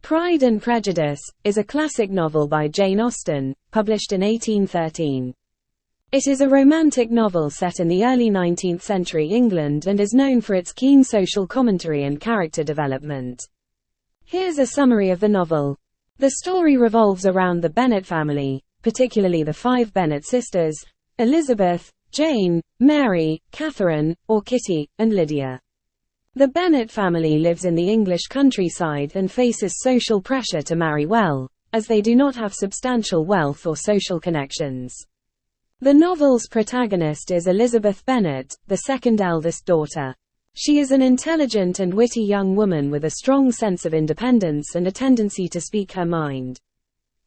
Pride and Prejudice is a classic novel by Jane Austen, published in 1813. It is a romantic novel set in the early 19th century England and is known for its keen social commentary and character development. Here's a summary of the novel. The story revolves around the Bennet family, particularly the 5 Bennet sisters: Elizabeth, Jane, Mary, Catherine, or Kitty, and Lydia. The Bennet family lives in the English countryside and faces social pressure to marry well, as they do not have substantial wealth or social connections. The novel's protagonist is Elizabeth Bennet, the second eldest daughter. She is an intelligent and witty young woman with a strong sense of independence and a tendency to speak her mind.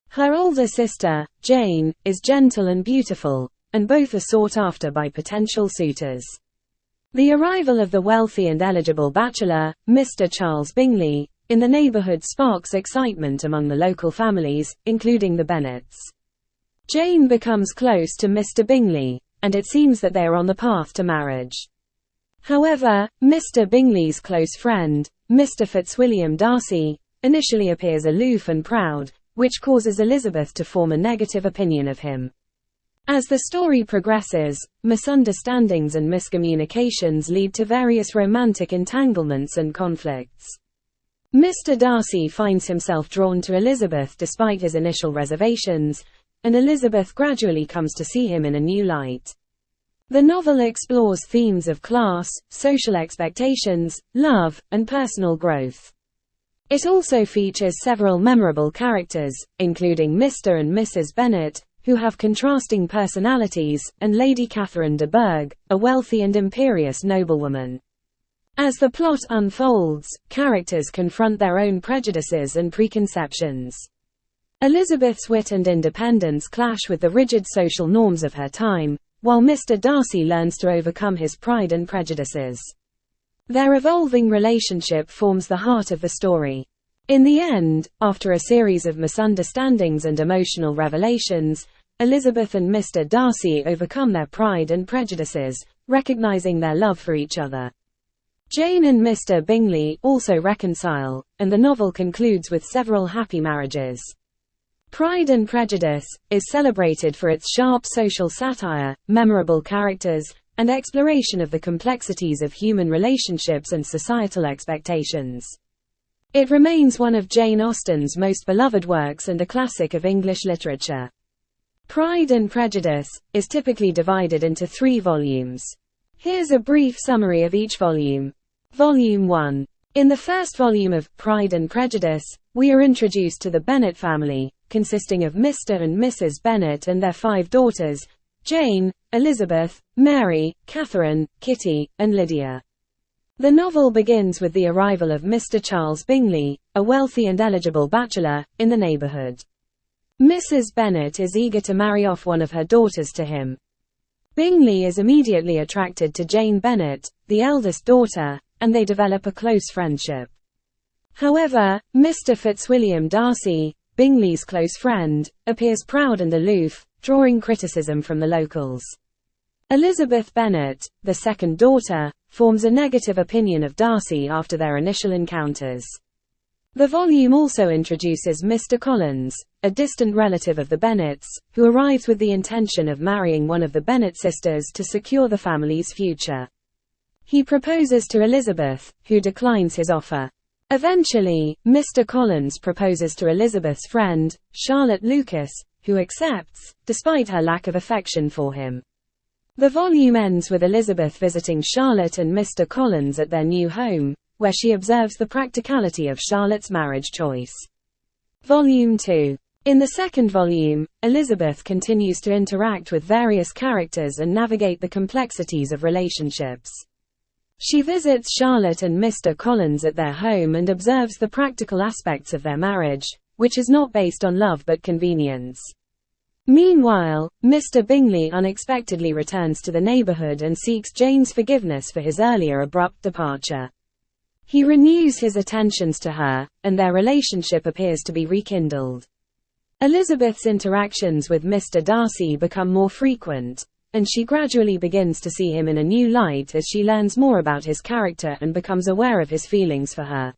Her older sister, Jane, is gentle and beautiful, and both are sought after by potential suitors. The arrival of the wealthy and eligible bachelor, Mr. Charles Bingley, in the neighborhood sparks excitement among the local families, including the Bennets. Jane becomes close to Mr. Bingley, and it seems that they are on the path to marriage. However, Mr. Bingley's close friend, Mr. Fitzwilliam Darcy, initially appears aloof and proud, which causes Elizabeth to form a negative opinion of him. As the story progresses, misunderstandings and miscommunications lead to various romantic entanglements and conflicts. Mr. Darcy finds himself drawn to Elizabeth despite his initial reservations, and Elizabeth gradually comes to see him in a new light. The novel explores themes of class, social expectations, love, and personal growth. It also features several memorable characters, including Mr. and Mrs. Bennet, who have contrasting personalities, and Lady Catherine de Bourgh, a wealthy and imperious noblewoman. As the plot unfolds, characters confront their own prejudices and preconceptions. Elizabeth's wit and independence clash with the rigid social norms of her time, while Mr. Darcy learns to overcome his pride and prejudices. Their evolving relationship forms the heart of the story. In the end, after a series of misunderstandings and emotional revelations, Elizabeth and Mr. Darcy overcome their pride and prejudices, recognizing their love for each other. Jane and Mr. Bingley also reconcile, and the novel concludes with several happy marriages. Pride and Prejudice is celebrated for its sharp social satire, memorable characters, and exploration of the complexities of human relationships and societal expectations. It remains one of Jane Austen's most beloved works and a classic of English literature. Pride and Prejudice is typically divided into 3 volumes. Here's a brief summary of each volume. Volume 1. In the first volume of Pride and Prejudice, we are introduced to the Bennet family, consisting of Mr. and Mrs. Bennet and their 5 daughters: Jane, Elizabeth, Mary, Catherine, Kitty, and Lydia. The novel begins with the arrival of Mr. Charles Bingley, a wealthy and eligible bachelor, in the neighborhood. Mrs. Bennet is eager to marry off one of her daughters to him. Bingley is immediately attracted to Jane Bennet, the eldest daughter, and they develop a close friendship. However, Mr. Fitzwilliam Darcy, Bingley's close friend, appears proud and aloof, drawing criticism from the locals. Elizabeth Bennet, the second daughter, forms a negative opinion of Darcy after their initial encounters. The volume also introduces Mr. Collins, a distant relative of the Bennets, who arrives with the intention of marrying one of the Bennet sisters to secure the family's future. He proposes to Elizabeth, who declines his offer. Eventually, Mr. Collins proposes to Elizabeth's friend, Charlotte Lucas, who accepts, despite her lack of affection for him. The volume ends with Elizabeth visiting Charlotte and Mr. Collins at their new home, where she observes the practicality of Charlotte's marriage choice. Volume 2. In the second volume, Elizabeth continues to interact with various characters and navigate the complexities of relationships. She visits Charlotte and Mr. Collins at their home and observes the practical aspects of their marriage, which is not based on love but convenience. Meanwhile, Mr. Bingley unexpectedly returns to the neighborhood and seeks Jane's forgiveness for his earlier abrupt departure. He renews his attentions to her, and their relationship appears to be rekindled. Elizabeth's interactions with Mr. Darcy become more frequent, and she gradually begins to see him in a new light as she learns more about his character and becomes aware of his feelings for her.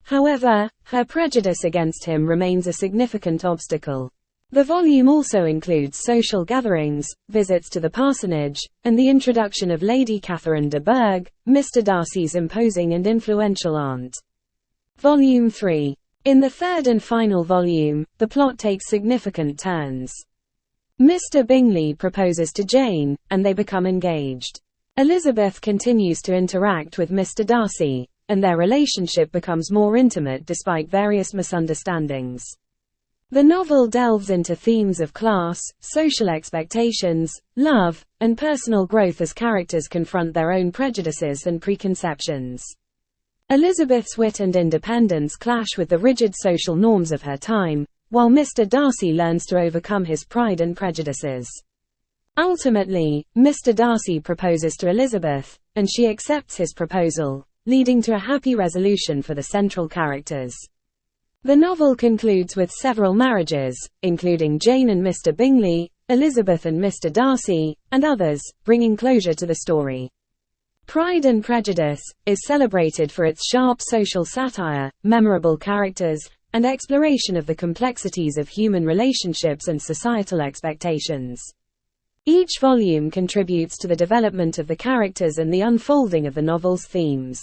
However, her prejudice against him remains a significant obstacle. The volume also includes social gatherings, visits to the parsonage, and the introduction of Lady Catherine de Bourgh, Mr. Darcy's imposing and influential aunt. Volume 3. In the third and final volume, the plot takes significant turns. Mr. Bingley proposes to Jane, and they become engaged. Elizabeth continues to interact with Mr. Darcy, and their relationship becomes more intimate despite various misunderstandings. The novel delves into themes of class, social expectations, love, and personal growth as characters confront their own prejudices and preconceptions. Elizabeth's wit and independence clash with the rigid social norms of her time, while Mr. Darcy learns to overcome his pride and prejudices. Ultimately, Mr. Darcy proposes to Elizabeth, and she accepts his proposal, leading to a happy resolution for the central characters. The novel concludes with several marriages, including Jane and Mr. Bingley, Elizabeth and Mr. Darcy, and others, bringing closure to the story. Pride and Prejudice is celebrated for its sharp social satire, memorable characters, and exploration of the complexities of human relationships and societal expectations. Each volume contributes to the development of the characters and the unfolding of the novel's themes.